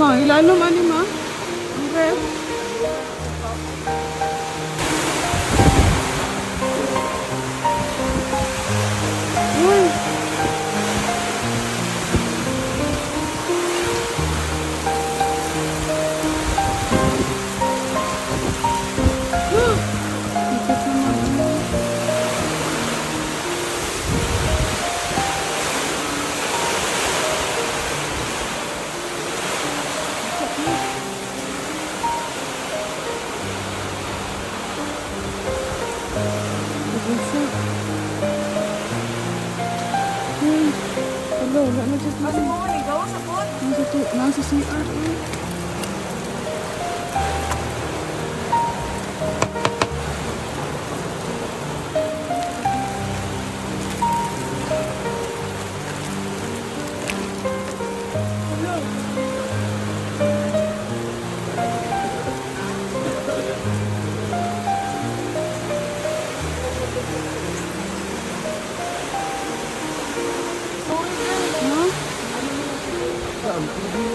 Ma, ilalo man ni ma. Ang ref. Uy. Ikot naman. Hello, wala na dyan. Kasi mo, ligaw sa pot. Nasa CR.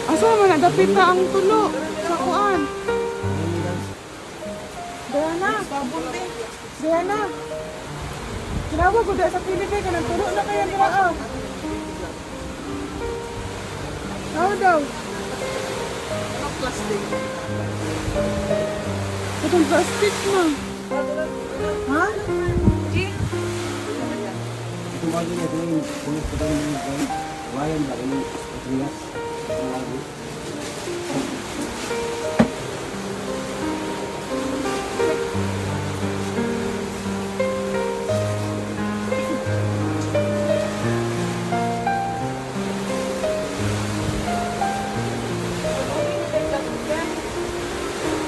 Asa naman nagapit na ang tulo sa kuan? Diana, pabunti. Diana. Kinawa ko dahil sa Pilipay ka ng tulo na kaya nila. Ano daw? Plastic. Itong plastic mo. Ha? Jin? Ito ba din ito yung pumunta ng wayan ba rin yung Trias?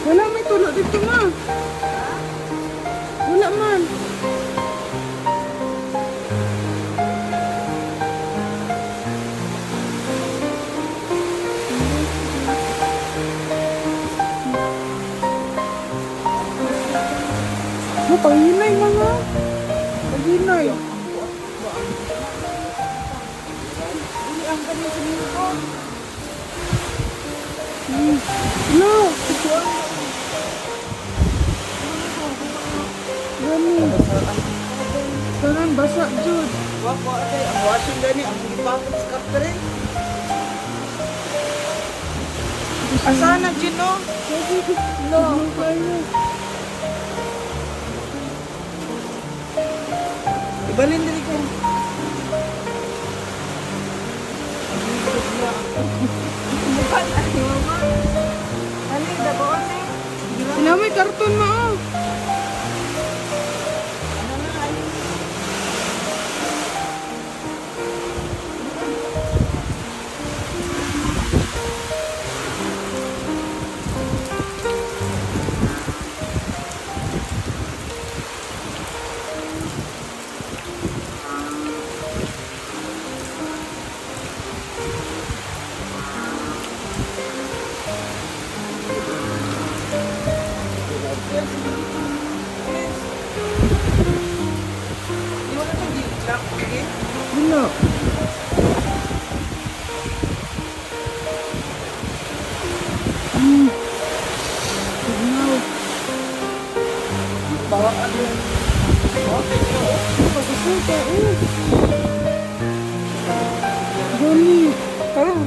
Wala may tulo dito ma. Wala man. Pahinay mga. Pahinay. Ini ang kanyang siniko. No. Gani. Tanan basa jud. Wako ate, ang washing gani, ang ipapit sa kapre. Asana, Jin, no? No. Ibalin diri ko. Bukan, ay, mama. Ali, dagoon eh. Sila may karton mo. Wala. Tignaw. Bawa ano yan? Pagkasuka. Gani. Parang.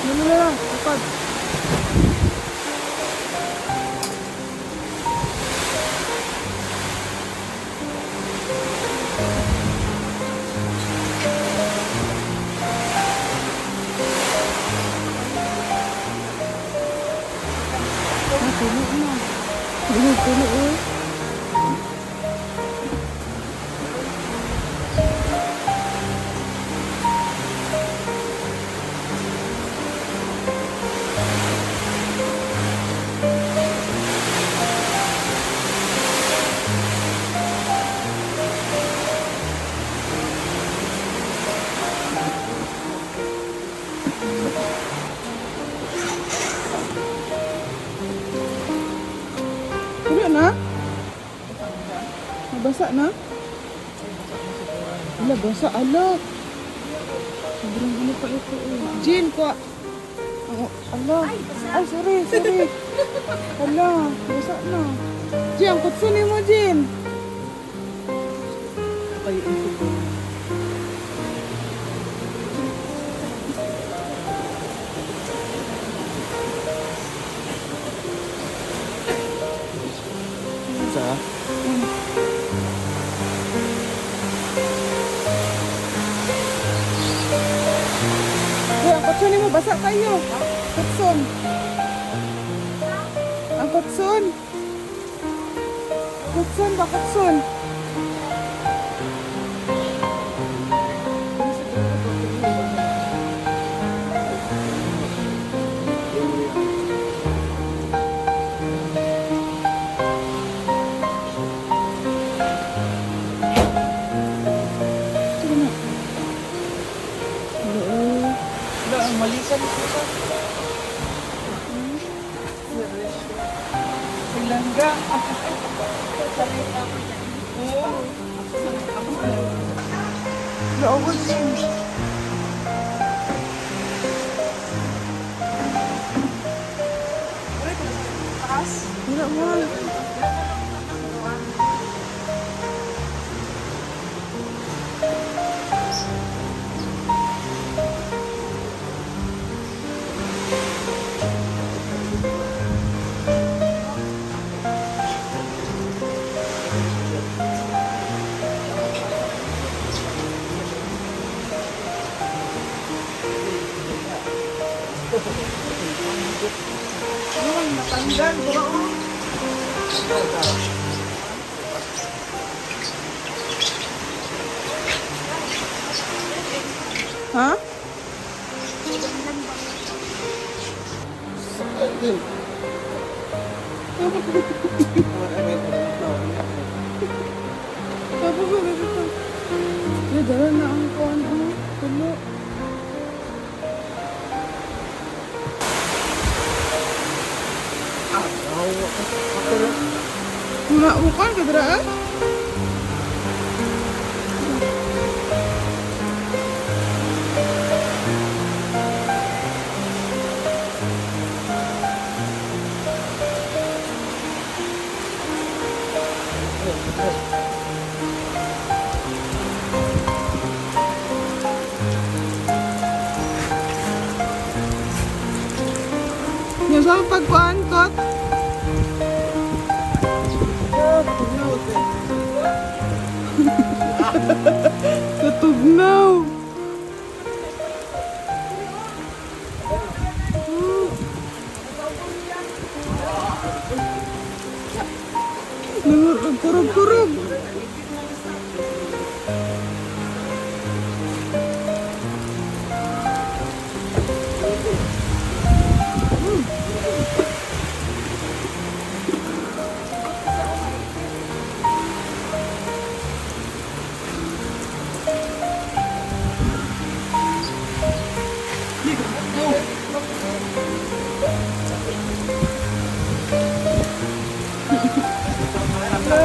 Ano na lang, kapag. Puno, oh. Tuloy na? Nabasa na? Ala, basa. Ala. Sobrang ano pa ito. Jean, kuha. Ala. Ay, sorry. Ala, basa na. Jean, ang kutsunin mo, Jean. Ay, ito ko. Sa? Ang kutsun mo, basa kayo. Kutsun. Ang kutsun. Kutsun ba, kutsun? Wala, ang malisan ko sa. Silangga. Oo. Lawan din. Wala mo. Natanggal ko. Ha? Tapos ko dito. Dala na ang kuwan. Tulo. Wala bukan ka dira ah? Yung sa pagkuhan ko. Katugnaw. Kurog-kurog.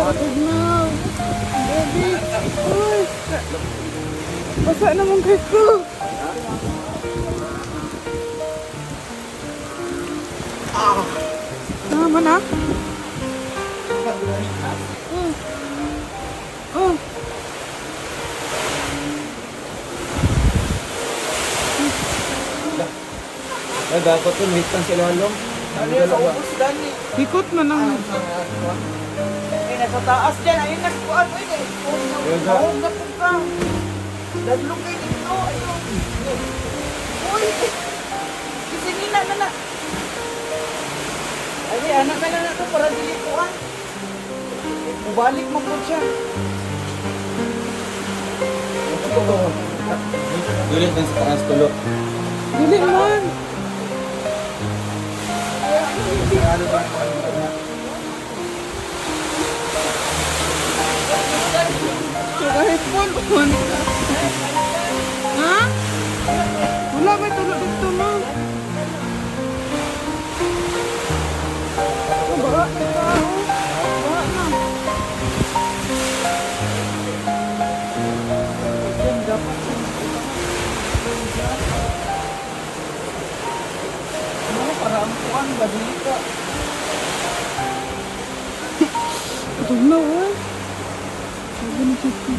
Katugnaw. Baby. Uy. Basa naman kay ko. Tama na? Oh. Dapat ko mahitang sila long. Ano yung kaubos gani? Ikot mo nang. Eh, nasa taas dyan. Ayun, nagkuhan mo yun eh. Mahog na po ka. Dadlong kayo dito. Ayun. Uy! Kasi nina na na. Ay, anak ka na to para dili kuan. Balik mo po siya. Dulit ng sa taas tulog. Dili man. Kahit phone. Ha? Wala ba tulog dito mo? Baha na tao. Baha na. Yan dapat. Ano para ang kuan ba dili ka? Ito na, oh. Sabi ni Chicky.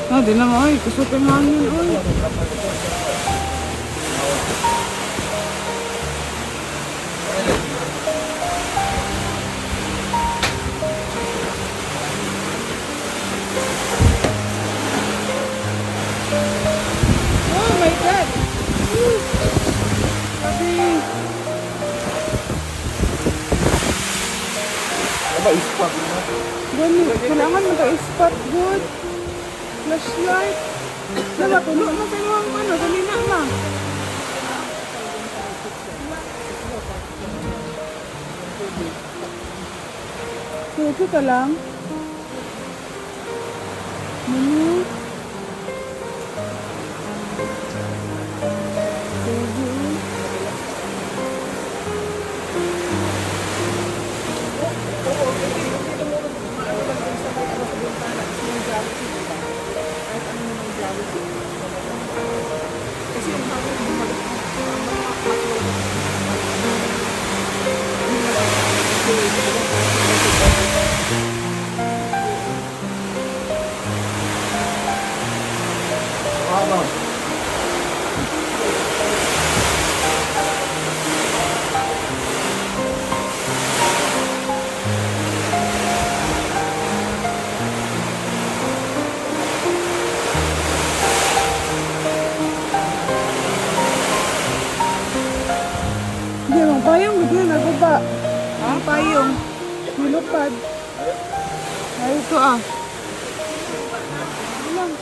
Ah, di na nga, ay. Kusok yung hangin, ay. Oh my God! Sabi. Aba, ispak na. Gani, kailangan maka-spot good. Flashlight. Wala, puno mo sa inyong ano, dali na ma. Ito ka lang. Menu. Ano? Hindi, mga payong. Bigla na baba. Ha? Payong. Nilupad. Ay, ito ah. Ilang.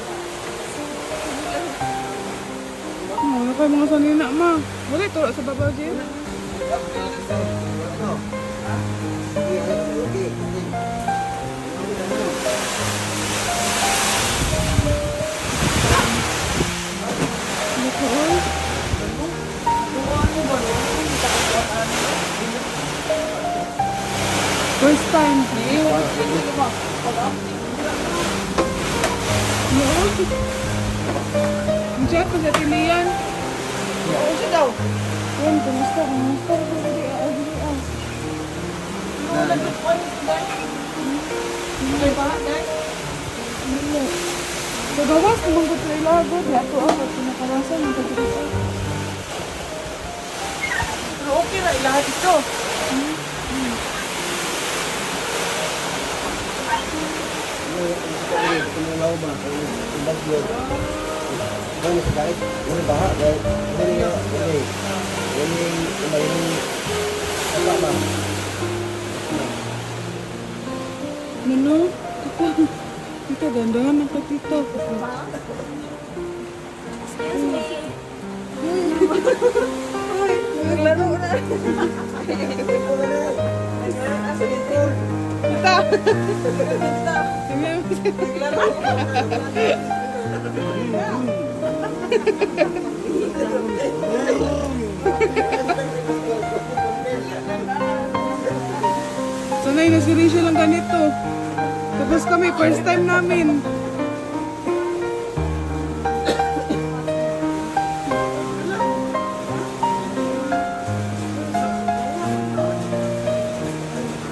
Ano kayo mga sanina, ma? Wala ito sa babaw, Jen. Ano ko, oy? First time. Check ko sa tilian. Oo siya daw. Yan, kumusta? Kumusta? Hindi ah. Ano lang yung kuan dai? May baha dai. Hindi. Sa gawas, kumanggot sa ilagod. Yato ako, pinakawasan ng kagrian. Pero okay ra lahat ito. Tumulaw ba? Ibang yun. Ibang sa kahit. Yung baha. Hindi nga. Yung apa ba? Ano? Tita, dandahan ako, tita. Naglaro na. Tita! Naglaro. Sanay na si Rachel lang ganito. Tapos kami, first time namin.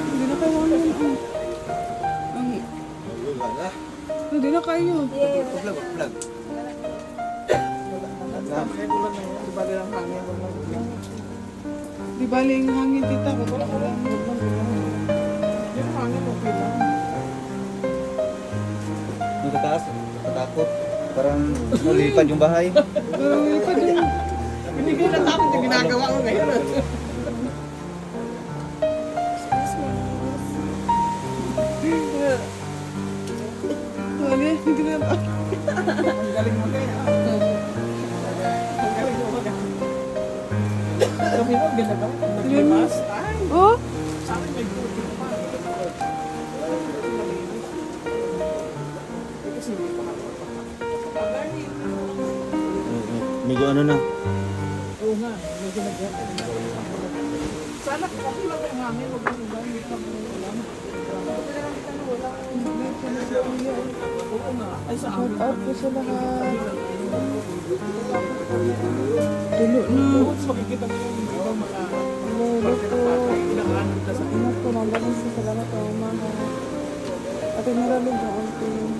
Hindi na kayo ano. Hindi na kayo. Vlog. Di baling hangin, tita. Wala. Yung hangin okay lang. Yung sa taas. Natakot. Parang nalipad yung bahay. Parang ilipad yung... Hindi ko natakot yung ginagawa ko ngayon. Hindi na ba? Ang galing mo kaya. Ang galing mo kaya. Kami mo, ginagawa. Naglimas. Ay, Oh? sa akin may buti pa. Kasi hindi pa nakapagpapagaling. Medyo ano na. Oo nga, may ginagawa. Sana kakulang ang hangin, huwag mo ba, hindi pa mo alam. Oo nga, ay sa Shout amin. out po sa lahat. Tulo na. Bukod sa makikita mo yung iba mga Lolo po. pinakaanong na sa Ingat po, mabalang sa salamat po, mama. Ate Maralyn, ang auntie.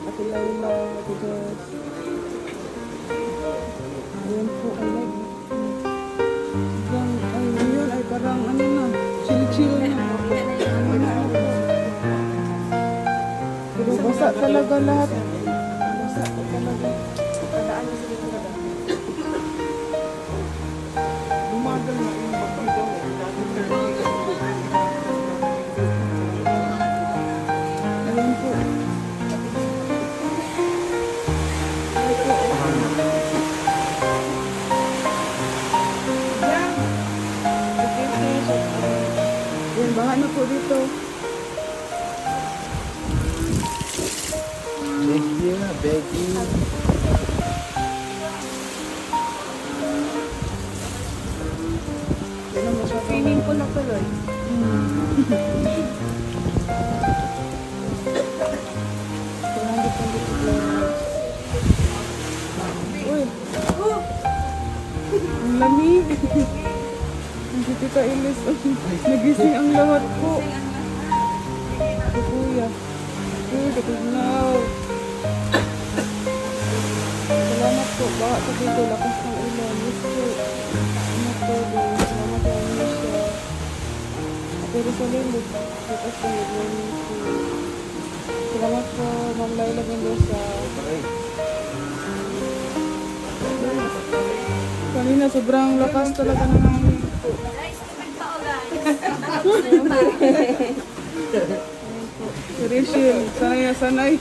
Ate Laila, Ate Jess. Ayan po, I like it. Sobrang, ay, ngayon ay parang ano na, chill-chill na. Pero basa talaga lahat. Basa po talaga. bumagal na yung magbigaw. Ayan po. Yan, baha na po dito. Becky na, Becky. Feeling ko na tuloy. Uy! Ang lamig! Hindi kita ilis. Nagising ang lahat po. Ito kuya. Uy, katugnaw. Salamat po. Baka sa dito, lakas ng ulan. Yes po. Salamat po. Salamat po. Alicia. Ate Rosalyn, lakas ng ulan. Salamat po. Ma'am Laila Mendoza. Kanina, sobrang lakas talaga ng hangin po. Si Rachel, sanay na sanay.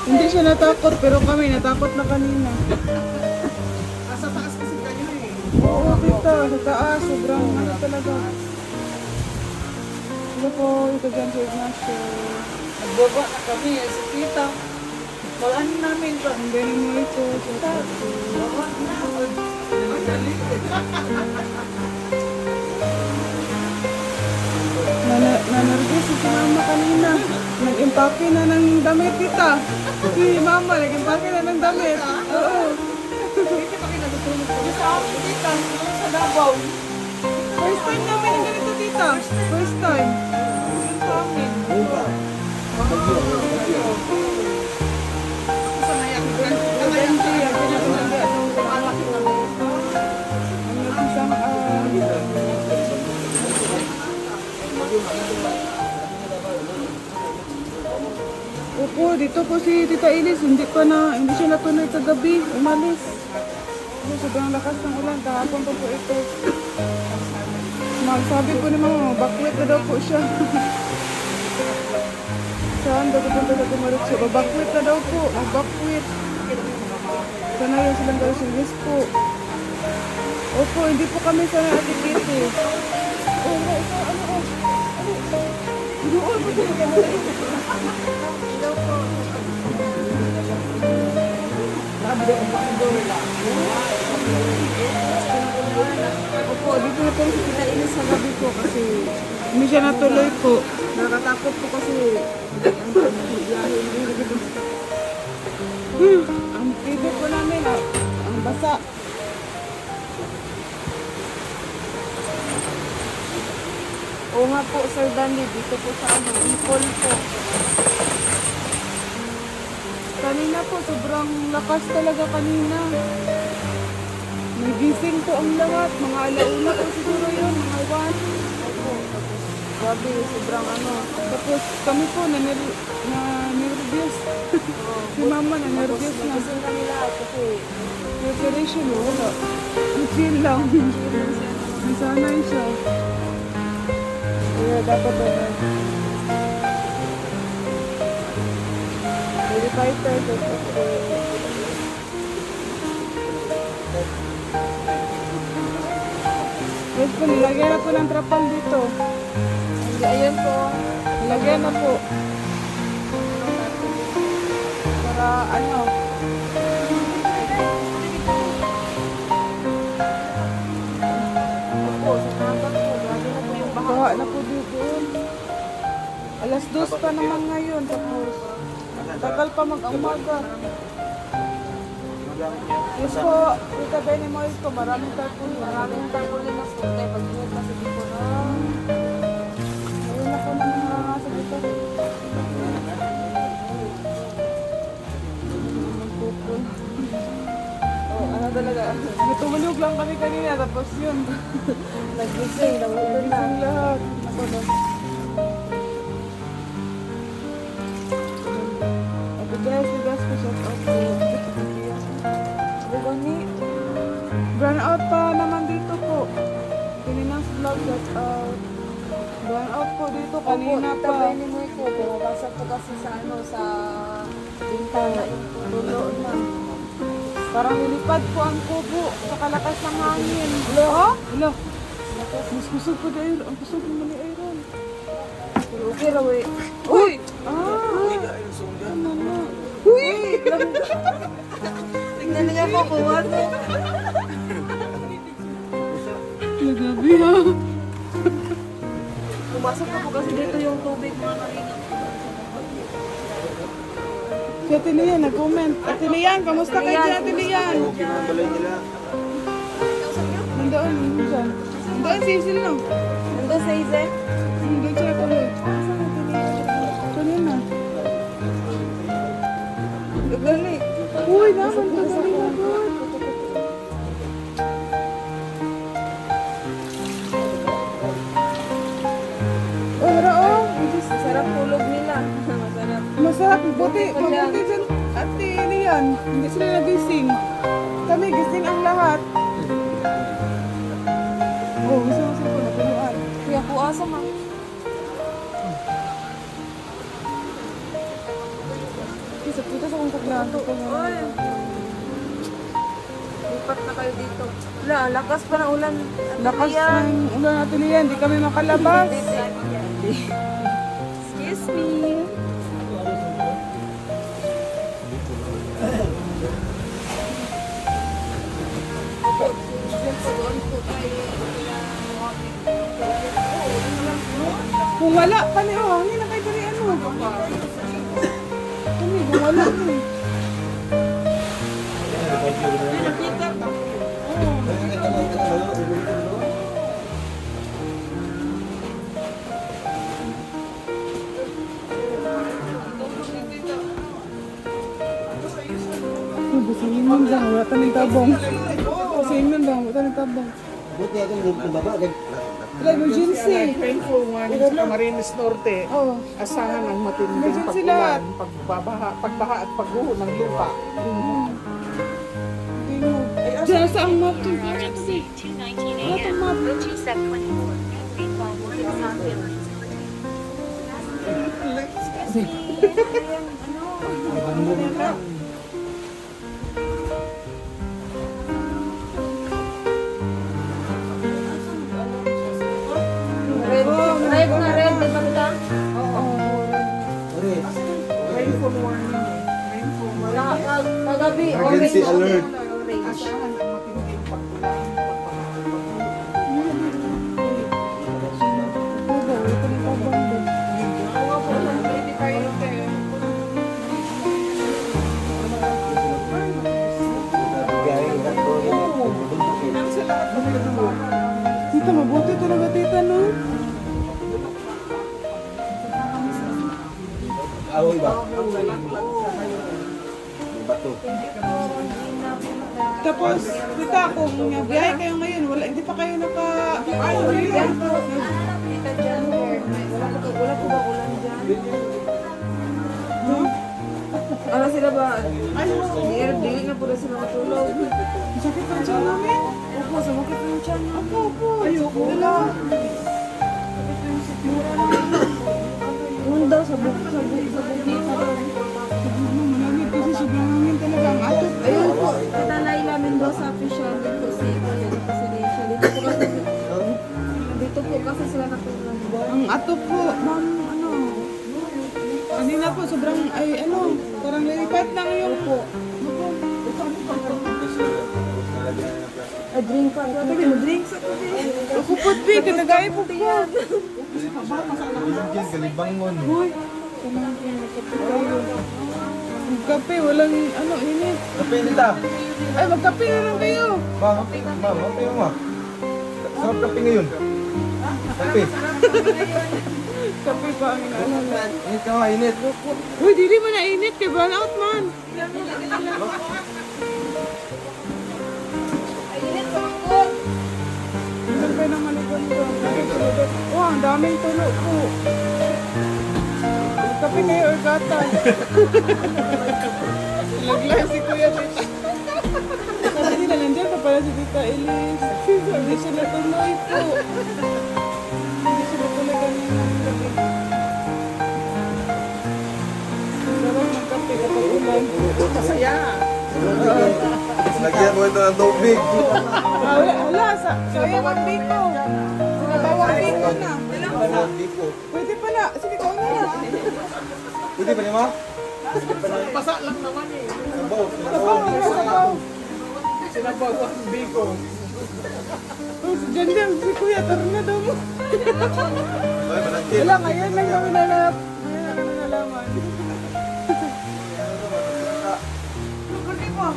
Hindi siya natakot, pero kami natakot na kanina. Sa taas kasi ganyan eh. Oo, tita, sa taas, sobrang ano talaga. Hello po, ito dyan sa Ignacio. Nagbaba na kami eh, si tita. Walaan namin pa. Ang galing mo ito, tita. Baba na. Ang galing. Nanargis si mama kanina. Nag-impake na ng damit, tita. Si mama, nag-impake na ng damit. Oo. Hindi pa kayo natutulog ko. Sa amin tita, sa Davao. First time namin yung ganito, tita. First time. Sa amin. Sanay ako. Ngayon siya, pinapinaga ng malaki namin. Ang nagsisang Opo, dito po si Tita Ilis, hindi siya natuloy kagabi, umalis. Kasi sobrang lakas ng ulan, kahapon pa po ito. Sabi po ni mama, bakwit na daw po siya. Saan daw pupunta sa Tumaritso? Bakwit na daw po, bakwit. Sana yun silang gawin yes po. Opo, hindi po kami sana atikiti. Oh, ano. Doon po sila kamera. Opo, dito na po si Tita Ilis sa gabi po kasi hindi siya natuloy po. Nakatakot po kasi ang tibet po namin, ang basa. Oo nga po, Sir Danny, dito po sa Ipol po. Kanina po, sobrang lakas talaga kanina. Nagising po ang lahat. Mga alauna po siguro yun, mga 1. Opo, tapos Grabe, sobrang ano. Tapos kami po na-nervous. Si mama na-nervous na. Nagising kami lahat kasi Preparation, wala. Ang chill lang. Nasanay siya. Kaya dapat ano. Very fighter. Yes po, nilagyan na po ng trapal dito. ayun po. Nilagyan na po. Para ano. Po, sa nakakap po. Grabe na po yung baha. Baha na po dito. Alas 2 pa naman ngayon. Tapos, tagal pa mag-umaga. Yes po, Tita Benny Moise ko, maraming tarpaulin. Maraming tarpaulin na po tayo pag-ingat kasi dito na. Ayun na po naman nakakasa dito. Oh, ano talaga? Natulog lang kami kanina, tapos yun. Nagising, nagulan na. Nagising lahat. Ako na. Guys, ko shout out po. Bugani. Brand out pa naman dito po. Pininang vlog shout out. Brand out po dito kanina Opo, pa. tabi ni mo ko. Bumabasag po kasi sa ano, sa bintana yung tulo na. Parang nilipad po ang kubo sa kalakas ng hangin. Hello? Hello? Mas kusog po dahil. Ang kusog naman ni Aaron. Okay, rawi. Uy! Ano na? Uy! Tingnan niya po kung ano. Nagabi ha. Pumasok na po kasi dito yung tubig mga kanina. Si Ate Lian, nag-comment. Ate Lian, kamusta ka dyan, Ate Lian? Nandoon, dyan. Nandoon, Cecil, no? Nandun sa Ize? Nandoon siya ko ulit. Kanina. Gali. Uy, naman ka kanina doon. Oh, hara, oh. Sarap tulog nila. Masarap. Masarap, mabuti dyan. Ate Lian, hindi sila nagising. Kami, gising ang lahat. Oh, gusto mo sila po, napunuan. Kaya po asa ma. Isa puta sa kong kaplato ko nga. Lipat na kayo dito. Wala, lakas pa ng ulan. Lakas ng ulan natin Lian, di kami makalabas. Excuse me. Kung wala, kami, oh, hangin na kayo dali, ano. Kami, kung wala, eh. Busingin mo lang, wala tayong tabong. Busingin mo lang, wala tayong tabong. Buti ako ng baba. Wala, emergency. Rainfall one sa Camarines Norte. Oh. Asahan ang matinding Emergency lahat. pagbulan, pagbaha at pagguho ng lupa. Diyan sa ang map to. Emergency 2:19 a.m. Route set 24. Rainfall will be calculated. Red na red, di ba kita? Rainfall warning. Rainfall warning. Kagabi, Emergency alert. Orange. Asahan ang matinding pagbulan, Tita, mabuti talaga tita, no? Awoy ba? Bato. Tapos, tita, kung biyahe kayo ngayon, wala, hindi pa kayo naka... Ay, Tita ka dyan, girl. Wala ko ba ulan dyan? Ano sila ba? Dili na po na sila matulog. Sakit ang tiyan namin. Opo, sumakit yung tiyan. Opo. Ayoko wala. Yun daw, sa bukit. Malamig kasi sobrang hangin talaga ang atot. Ayun po, katalay namin daw sa official dito si Kuya dito si Risha. Dito po kasi sila natulog. Ang ato po, ma'am, ano, kanina po sobrang, parang lilipat lang yung po. Drink pa. Sabi mo, drink sa kape. Ako po, Pi, kanagay po po. Bilog yan, galibangon. Uy, ang kape, walang, init. Kape nita. Ay, magkape na lang kayo. Ma'am, kape mo ma. Sarap kape ngayon. Kape. Kape pa ang inaalala. Init ka nga, init. Uy, dili man na init, kay burn out man. Ilan kayo ng malikon ko? Oh, ang daming tulo po. Kape kayo or gatas? Naglay si Kuya Tita. Sabi nila, nandiyan pa pala si Tita Elise. Sabi siya natuloy po. Hindi siya natuloy kanina. Sarap ng kape kapag ulan. Masaya. Lagyan mo ito ng tubig. Wala, sayang ang biko. Sinabawang biko na. Biko. Pwede pala. Sige, kau na lang. Pwede pa niya ma? Basa lang naman eh. Sabaw. Sabaw. Sinabaw ang biko. Oh, si Janjan, si Kuya, tara na daw mo. Ay, malagkit. Wala, ngayon lang kami nalap. Ngayon lang kami nalaman. Hindi mo.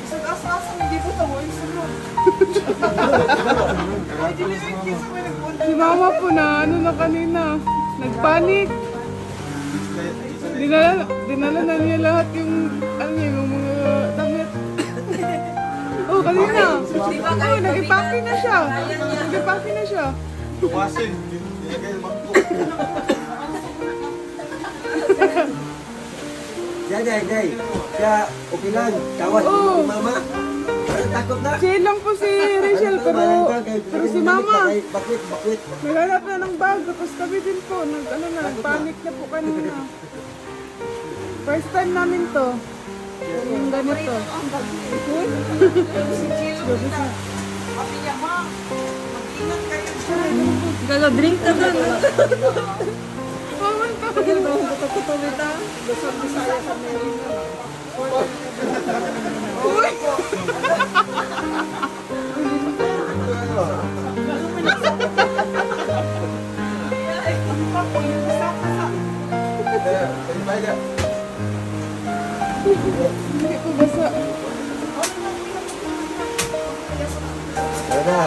Isang asa-asa, hindi ko tawo. Si Mama po na, na kanina. Nagpanik. Dinala na niya lahat yung, yung mga damit. Oh, kanina. Oh, nag-ipake na siya. Nag-ipake na siya. Tumasin. Hindi kayo magkuk. Day. Kaya okay lang. Tawas Oo. si mama. Parang takot na. Chill lang po si Rachel, pero si Mama, Bakwit. naghanap na ng bag, tapos kami din po, nagpanic na po kanina. First time namin to. Yung ganito. Uy. Gago, drink ka doon. Paman to. Uy. Hindi ko basa. Ano na?